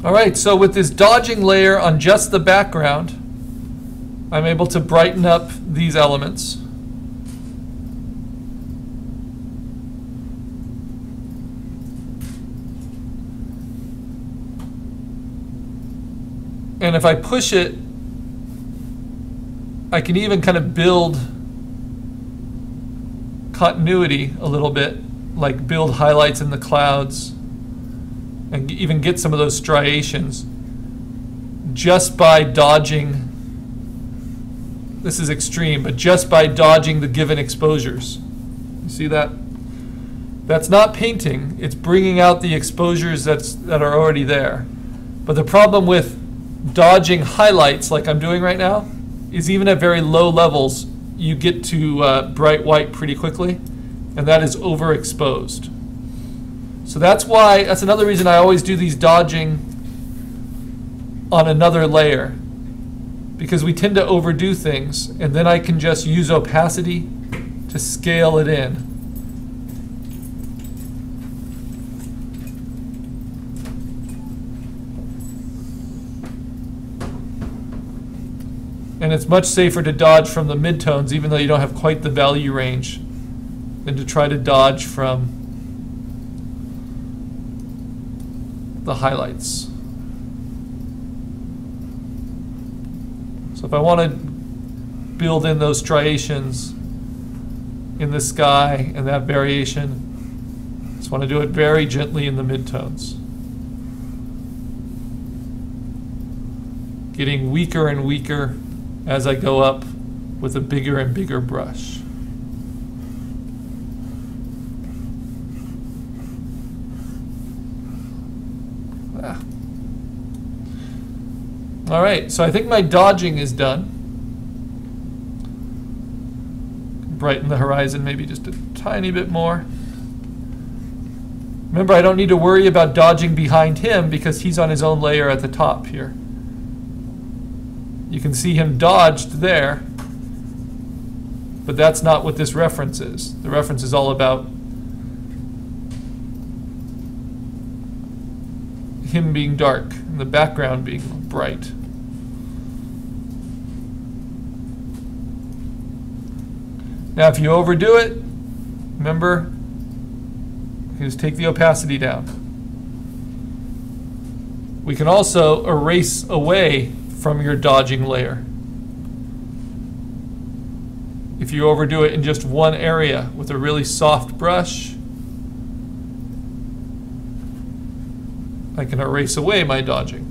All right, so with this dodging layer on just the background, I'm able to brighten up these elements. And if I push it, I can even kind of build continuity a little bit, like build highlights in the clouds and even get some of those striations just by dodging. This is extreme, but just by dodging the given exposures. You see that? That's not painting, it's bringing out the exposures that are already there. But the problem with dodging highlights like I'm doing right now is even at very low levels you get to bright white pretty quickly, and that is overexposed. So that's another reason I always do these dodging on another layer, because we tend to overdo things, and then I can just use opacity to scale it in. And it's much safer to dodge from the midtones, even though you don't have quite the value range, than to try to dodge from the highlights. So if I want to build in those striations in the sky and that variation, I just want to do it very gently in the midtones. Getting weaker and weaker as I go up with a bigger and bigger brush. All right, so I think my dodging is done. Brighten the horizon maybe just a tiny bit more. Remember, I don't need to worry about dodging behind him because he's on his own layer at the top here. You can see him dodged there, but that's not what this reference is. The reference is all about him being dark and the background being bright. Now if you overdo it, remember, you just take the opacity down. We can also erase away from your dodging layer. If you overdo it in just one area with a really soft brush, I can erase away my dodging.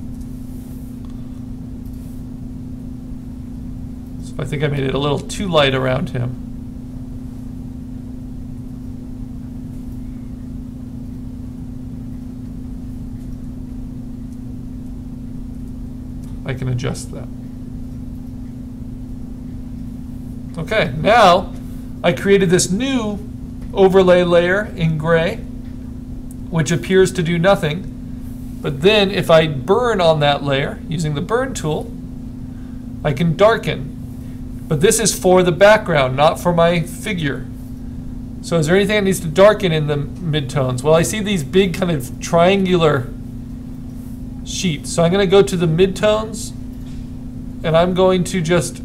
So I think I made it a little too light around him. I can adjust that. Okay, now I created this new overlay layer in gray, which appears to do nothing. But then if I burn on that layer using the burn tool, I can darken. But this is for the background, not for my figure. So is there anything that needs to darken in the midtones? Well, I see these big kind of triangular sheets. So I'm going to go to the midtones and I'm going to just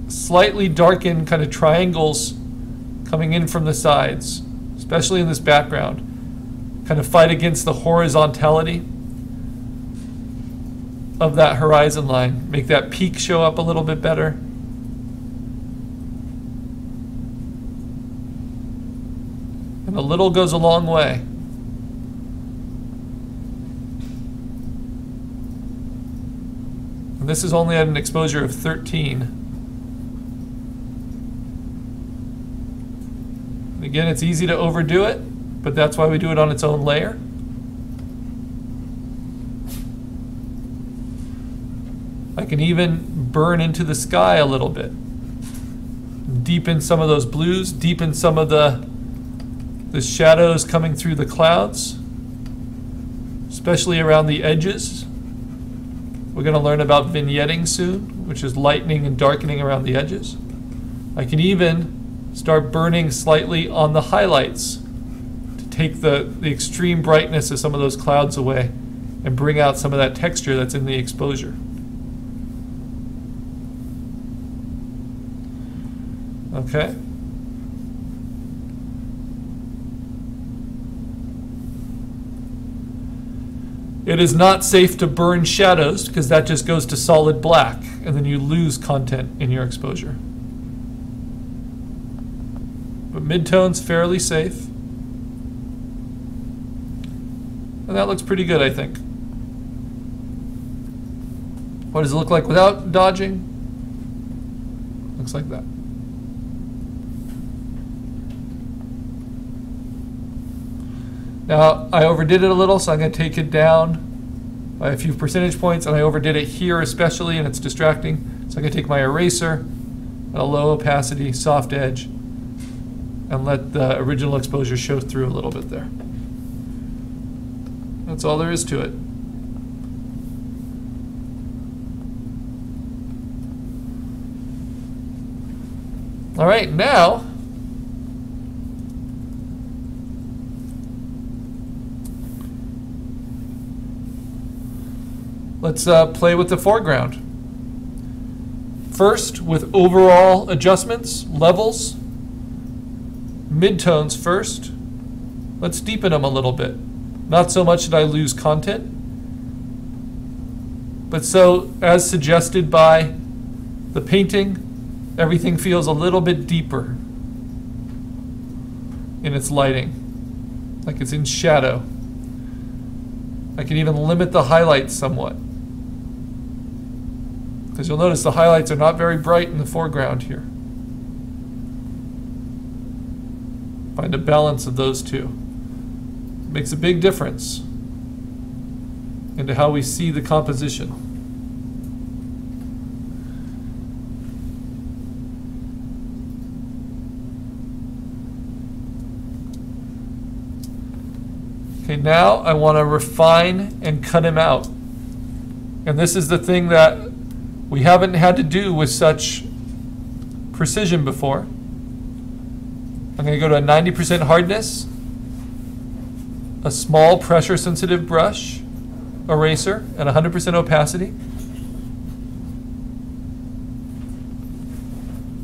slightly darken kind of triangles coming in from the sides, especially in this background. Kind of fight against the horizontality of that horizon line. Make that peak show up a little bit better. And a little goes a long way. And this is only at an exposure of 13. And again, it's easy to overdo it, but that's why we do it on its own layer. I can even burn into the sky a little bit. Deepen some of those blues, deepen some of the shadows coming through the clouds, especially around the edges. We're going to learn about vignetting soon, which is lightening and darkening around the edges. I can even start burning slightly on the highlights to take the extreme brightness of some of those clouds away and bring out some of that texture that's in the exposure. Okay. It is not safe to burn shadows because that just goes to solid black and then you lose content in your exposure. But midtone's fairly safe. And that looks pretty good, I think. What does it look like without dodging? Looks like that. Now, I overdid it a little, so I'm going to take it down by a few percentage points, and I overdid it here especially, and it's distracting. So I'm going to take my eraser at a low opacity, soft edge, and let the original exposure show through a little bit there. That's all there is to it. All right, now let's play with the foreground. First, with overall adjustments, levels, midtones first. Let's deepen them a little bit. Not so much that I lose content, but so as suggested by the painting, everything feels a little bit deeper in its lighting, like it's in shadow. I can even limit the highlights somewhat, because you'll notice the highlights are not very bright in the foreground here. Find a balance of those two. Makes a big difference into how we see the composition. Okay, now I want to refine and cut him out. And this is the thing that we haven't had to do with such precision before. I'm going to go to a 90% hardness, a small pressure sensitive brush eraser at 100% opacity.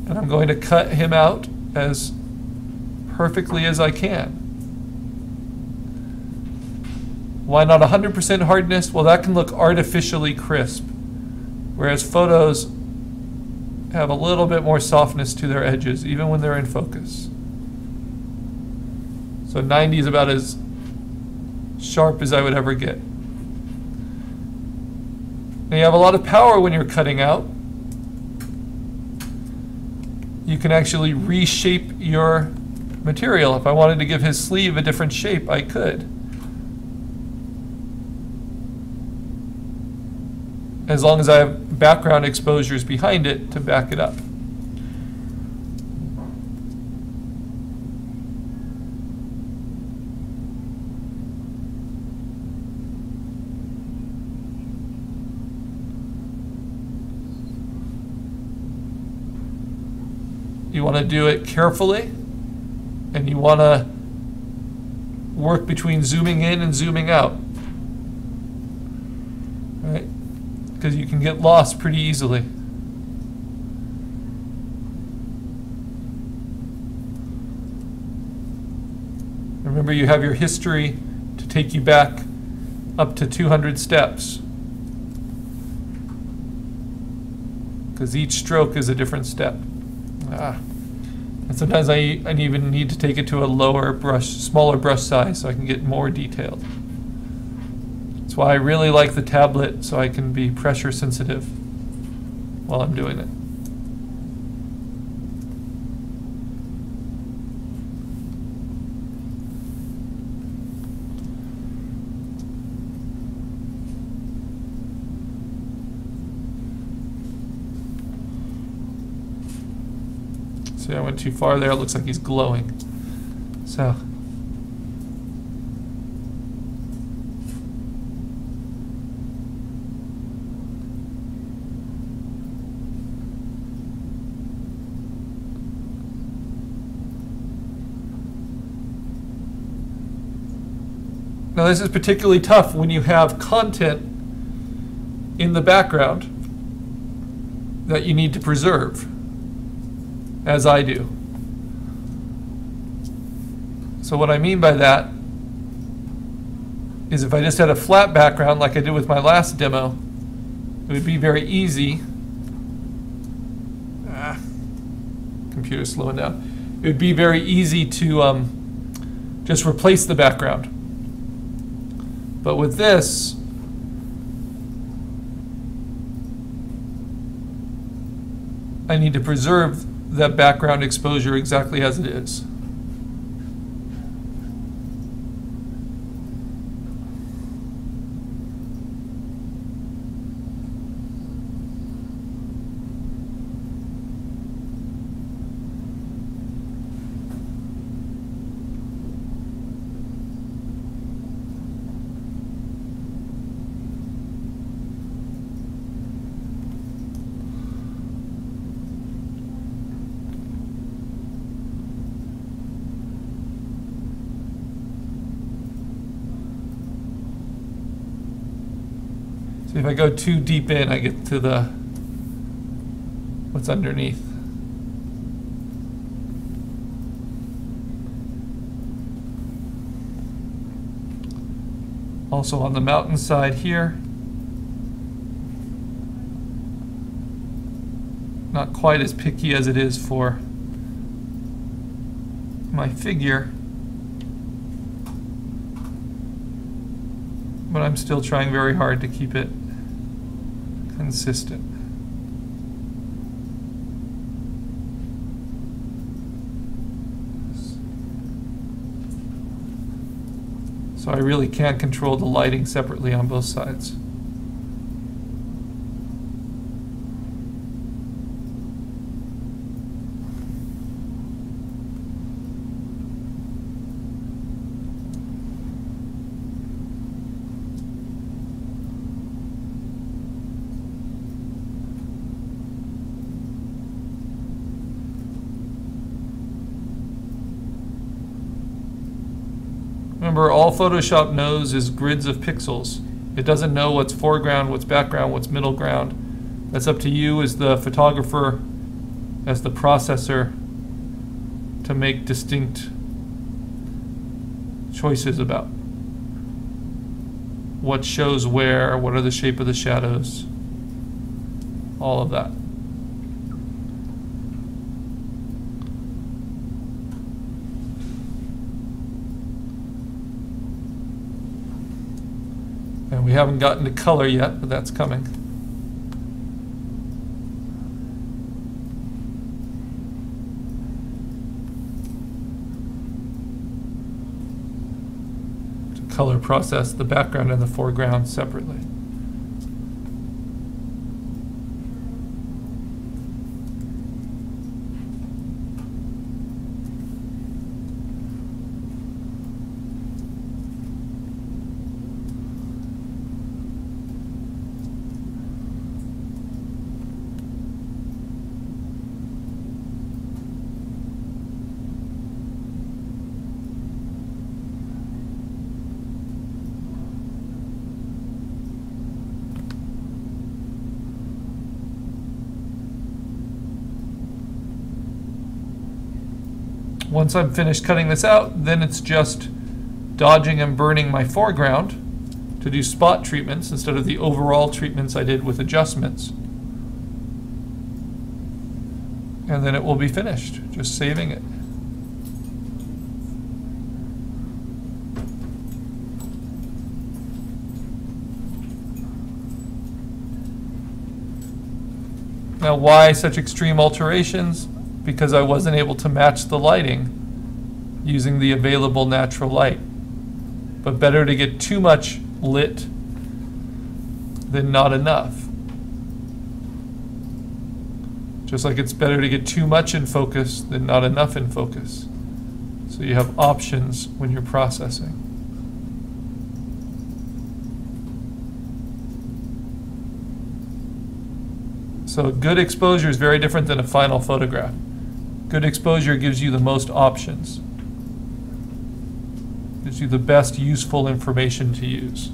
And I'm going to cut him out as perfectly as I can. Why not 100% hardness? Well, that can look artificially crisp, whereas photos have a little bit more softness to their edges, even when they're in focus. So 90 is about as sharp as I would ever get. Now you have a lot of power when you're cutting out. You can actually reshape your material. If I wanted to give his sleeve a different shape, I could. As long as I have background exposures behind it to back it up. You want to do it carefully, and you want to work between zooming in and zooming out. Right? Because you can get lost pretty easily. Remember, you have your history to take you back up to 200 steps, because each stroke is a different step. And sometimes I even need to take it to a lower brush, smaller brush size so I can get more detailed. That's why I really like the tablet, so I can be pressure sensitive while I'm doing it. See, I went too far there. It looks like he's glowing. So. Now this is particularly tough when you have content in the background that you need to preserve, as I do. So what I mean by that is if I just had a flat background like I did with my last demo, it would be very easy. Computer's slowing down. It would be very easy to just replace the background. But with this, I need to preserve that background exposure exactly as it is. So if I go too deep in, I get to the what's underneath. Also on the mountainside here, not quite as picky as it is for my figure, but I'm still trying very hard to keep it consistent. So I really can't control the lighting separately on both sides. Remember, all Photoshop knows is grids of pixels. It doesn't know what's foreground, what's background, what's middle ground. That's up to you as the photographer, as the processor, to make distinct choices about what shows where, what are the shape of the shadows, all of that. And we haven't gotten to color yet, but that's coming. To color process the background and the foreground separately. Once I'm finished cutting this out, then it's just dodging and burning my foreground to do spot treatments instead of the overall treatments I did with adjustments. And then it will be finished, just saving it. Now, why such extreme alterations? Because I wasn't able to match the lighting using the available natural light. But better to get too much lit than not enough. Just like it's better to get too much in focus than not enough in focus. So you have options when you're processing. So a good exposure is very different than a final photograph. Good exposure gives you the most options. Gives you the best useful information to use.